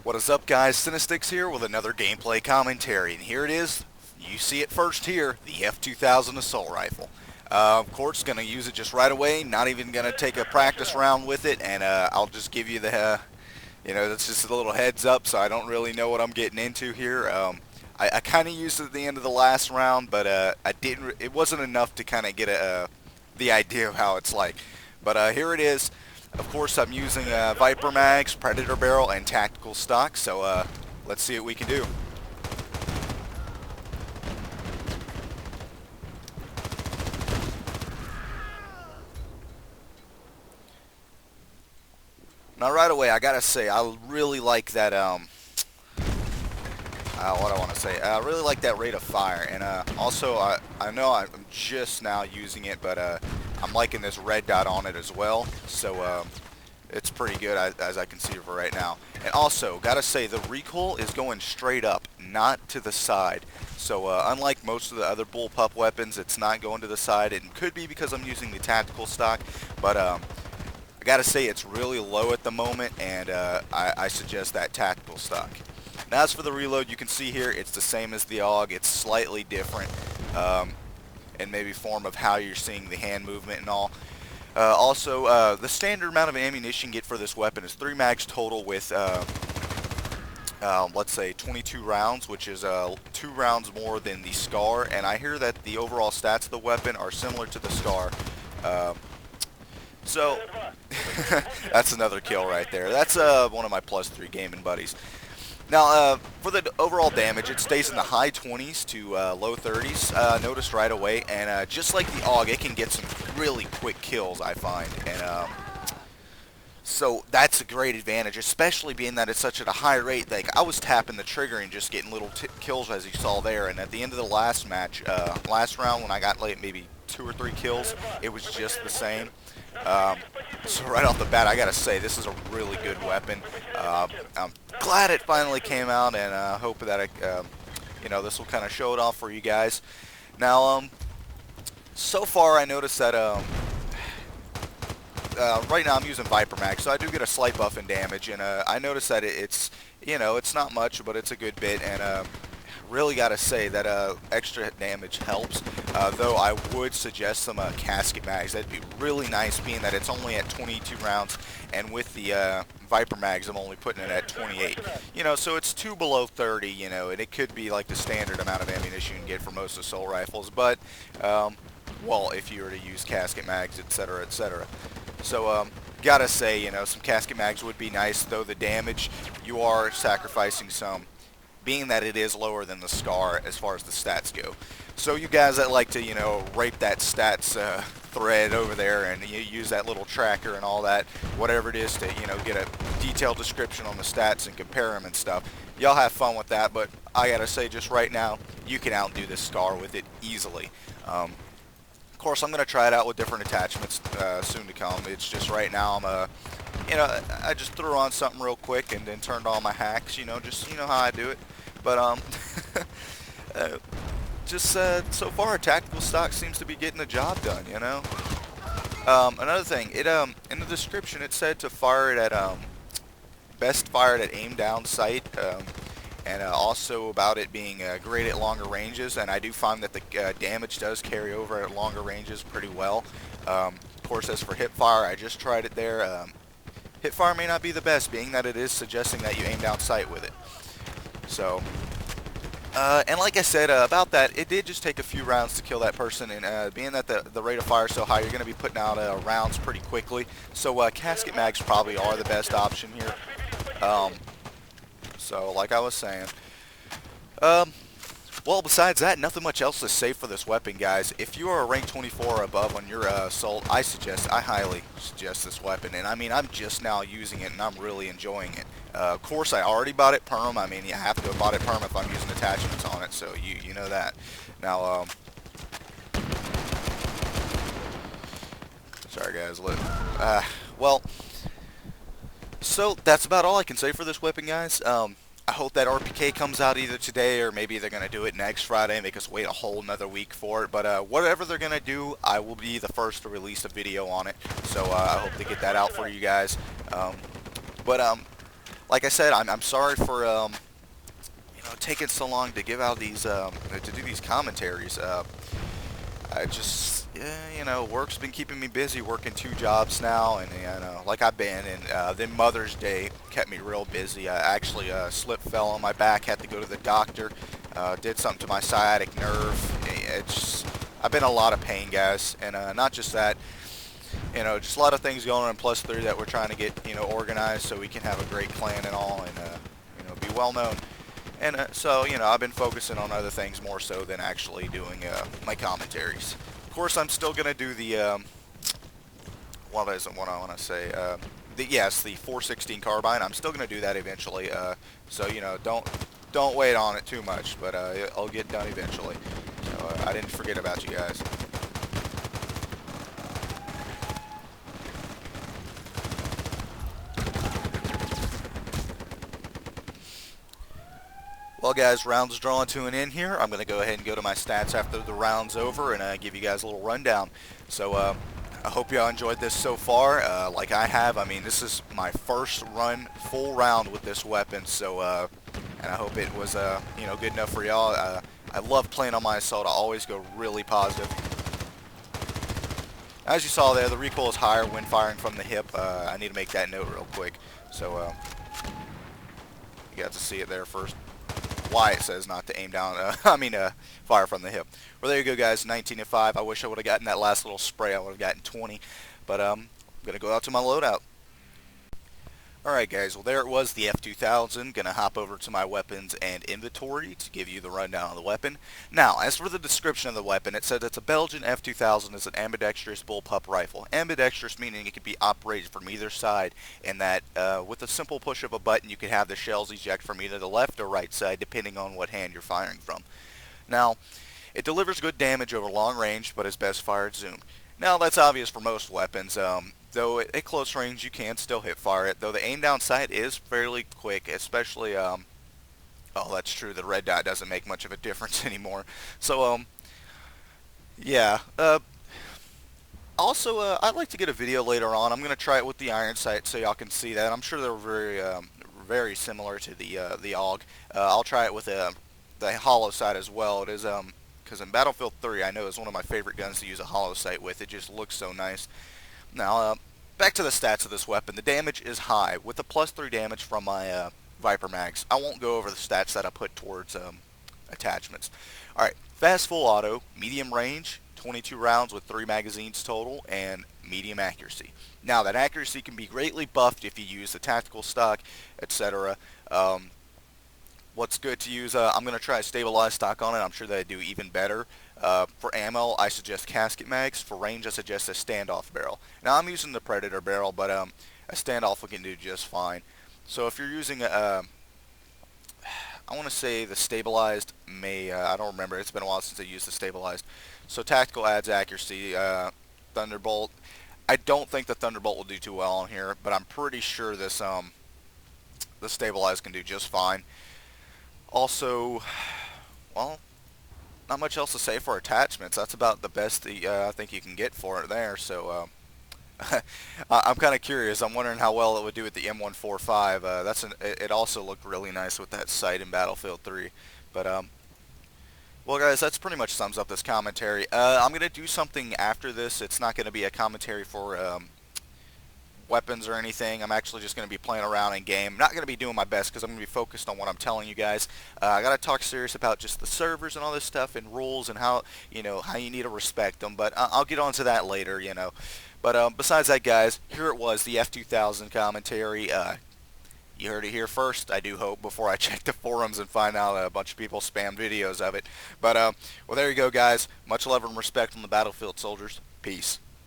What is up, guys? CINNAStixx here with another gameplay commentary, and here it is. You see it first here, the F2000 assault rifle. Of course, going to use it just right away, not even going to take a practice round with it, and I'll just give you the, that's just a little heads up, so I don't really know what I'm getting into here. I kind of used it at the end of the last round, but it wasn't enough to kind of get the idea of how it's like. But here it is. Of course, I'm using Viper mags, Predator barrel, and tactical stock, so let's see what we can do. Now, right away, I gotta say, I really like that, what I want to say, I really like that rate of fire, and also, I know I'm just now using it, but I'm liking this red dot on it as well, so it's pretty good as I can see for right now. And also, gotta say, the recoil is going straight up, not to the side. So unlike most of the other bullpup weapons, it's not going to the side. It could be because I'm using the tactical stock, but I gotta say it's really low at the moment, and I suggest that tactical stock. Now, as for the reload, you can see here it's the same as the AUG. It's slightly different in maybe form of how you're seeing the hand movement and all. Also, the standard amount of ammunition you get for this weapon is 3 mags total with, let's say, 22 rounds, which is 2 rounds more than the SCAR, and I hear that the overall stats of the weapon are similar to the SCAR. So, that's another kill right there. That's one of my +3 gaming buddies. Now, for the overall damage, it stays in the high 20s to low 30s, noticed right away, and just like the AUG, it can get some really quick kills, I find, and so that's a great advantage, especially being that it's such at a high rate. Like, I was tapping the trigger and just getting little kills, as you saw there, and at the end of the last match, last round, when I got like maybe 2 or 3 kills, it was just the same. So right off the bat, I gotta say, this is a really good weapon. I'm glad it finally came out, and hope that this will kind of show it off for you guys. Now, so far I noticed that right now I'm using Viper Mag, so I do get a slight buff in damage, and I noticed that it's not much, but it's a good bit, and really gotta say that extra damage helps, though I would suggest some casket mags. That'd be really nice, being that it's only at 22 rounds, and with the Viper mags I'm only putting it at 28. So it's 2 below 30, and it could be like the standard amount of ammunition you can get for most assault rifles, but well, if you were to use casket mags, etc., etc. So gotta say, some casket mags would be nice, though the damage, you are sacrificing some, being that it is lower than the SCAR as far as the stats go. So you guys that like to, rape that stats thread over there, and you use that little tracker and all that, whatever it is, to, get a detailed description on the stats and compare them and stuff, y'all have fun with that, but I gotta say, just right now, you can outdo this SCAR with it easily. Of course, I'm going to try it out with different attachments soon to come. It's just right now I just threw on something real quick and then turned on my hacks, just how I do it. But so far, tactical stock seems to be getting the job done. Another thing, in the description it said to fire it at best fired at aim down sight, and also about it being great at longer ranges. And I do find that the damage does carry over at longer ranges pretty well. Of course, as for hip fire, I just tried it there. Hip fire may not be the best, being that it is suggesting that you aim down sight with it. So, and like I said about that, it did just take a few rounds to kill that person, and being that the rate of fire is so high, you're going to be putting out rounds pretty quickly. So casket mags probably are the best option here. So like I was saying, well, besides that, nothing much else to say for this weapon, guys. If you are a rank 24 or above on your assault, I highly suggest this weapon. And I mean, I'm just now using it, and I'm really enjoying it. Of course, I already bought it perm. I mean, you have to have bought it perm if I'm using attachments on it, so you know that. Now, sorry guys, well, so that's about all I can say for this weapon, guys. I hope that RPK comes out either today, or maybe they're going to do it next Friday and make us wait a whole nother week for it. But whatever they're going to do, I will be the first to release a video on it. So I hope to get that out for you guys. like I said, I'm sorry for taking so long to give out these to do these commentaries. I just, yeah, work's been keeping me busy, working 2 jobs now, and like I've been, and then Mother's Day kept me real busy. I actually slipped, fell on my back, had to go to the doctor, did something to my sciatic nerve. I've been in a lot of pain, guys, and not just that, just a lot of things going on in +3 that we're trying to get, organized so we can have a great clan and all, and be well known. And so, I've been focusing on other things more so than actually doing my commentaries. Of course, I'm still going to do the, what isn't what I want to say, yes, the 416 carbine. I'm still going to do that eventually, so, don't wait on it too much, but I'll get done eventually. So I didn't forget about you guys. Well, guys, rounds drawing to an end here. I'm going to go ahead and go to my stats after the round's over and give you guys a little rundown. So I hope y'all enjoyed this so far, like I have. I mean, this is my first run full round with this weapon, so and I hope it was good enough for y'all. I love playing on my assault. I always go really positive. As you saw there, the recoil is higher when firing from the hip. I need to make that note real quick. So you got to see it there first. Why it says not to aim down, fire from the hip. Well, there you go, guys, 19-5. I wish I would have gotten that last little spray. I would have gotten 20, but I'm going to go out to my loadout. Alright, guys, well, there it was, the F2000. Going to hop over to my weapons and inventory to give you the rundown on the weapon. Now, as for the description of the weapon, it said it's a Belgian F2000 is an ambidextrous bullpup rifle. Ambidextrous meaning it can be operated from either side, and that with a simple push of a button you can have the shells eject from either the left or right side depending on what hand you're firing from. Now, it delivers good damage over long range, but is best fired zoomed. Now, that's obvious for most weapons. Though at close range you can still hip fire it, though the aim down sight is fairly quick, especially, oh, that's true, the red dot doesn't make much of a difference anymore. So, yeah. Also, I'd like to get a video later on. I'm going to try it with the iron sight so y'all can see that. I'm sure they're very similar to the AUG. I'll try it with the hollow sight as well. It is, because in Battlefield 3, I know it's one of my favorite guns to use a hollow sight with. It just looks so nice. Now, back to the stats of this weapon. The damage is high, with the +3 damage from my Viper mags. I won't go over the stats that I put towards attachments. Alright, fast full auto, medium range, 22 rounds with 3 magazines total, and medium accuracy. Now, that accuracy can be greatly buffed if you use the tactical stock, etc. What's good to use, I'm going to try a stabilized stock on it. I'm sure that I do even better. For ammo, I suggest casket mags. For range, I suggest a standoff barrel. Now, I'm using the Predator barrel, but a standoff we can do just fine. So if you're using, I want to say the stabilized may, I don't remember. It's been a while since I used the stabilized. So tactical adds accuracy. Thunderbolt. I don't think the Thunderbolt will do too well on here, but I'm pretty sure this, the stabilized can do just fine. Also, well, not much else to say for attachments. That's about the best I think you can get for it there. So I'm kind of curious. I'm wondering how well it would do with the M145. It also looked really nice with that sight in Battlefield 3. But well, guys, that's pretty much sums up this commentary. I'm gonna do something after this. It's not gonna be a commentary for weapons or anything. I'm actually just going to be playing around in game. Not going to be doing my best because I'm going to be focused on what I'm telling you guys. I got to talk serious about just the servers and all this stuff and rules and how how you need to respect them. But I'll get on to that later. But besides that, guys, here it was, the F2000 commentary. You heard it here first, I do hope, before I check the forums and find out a bunch of people spam videos of it. But well, there you go, guys. Much love and respect from the Battlefield soldiers. Peace.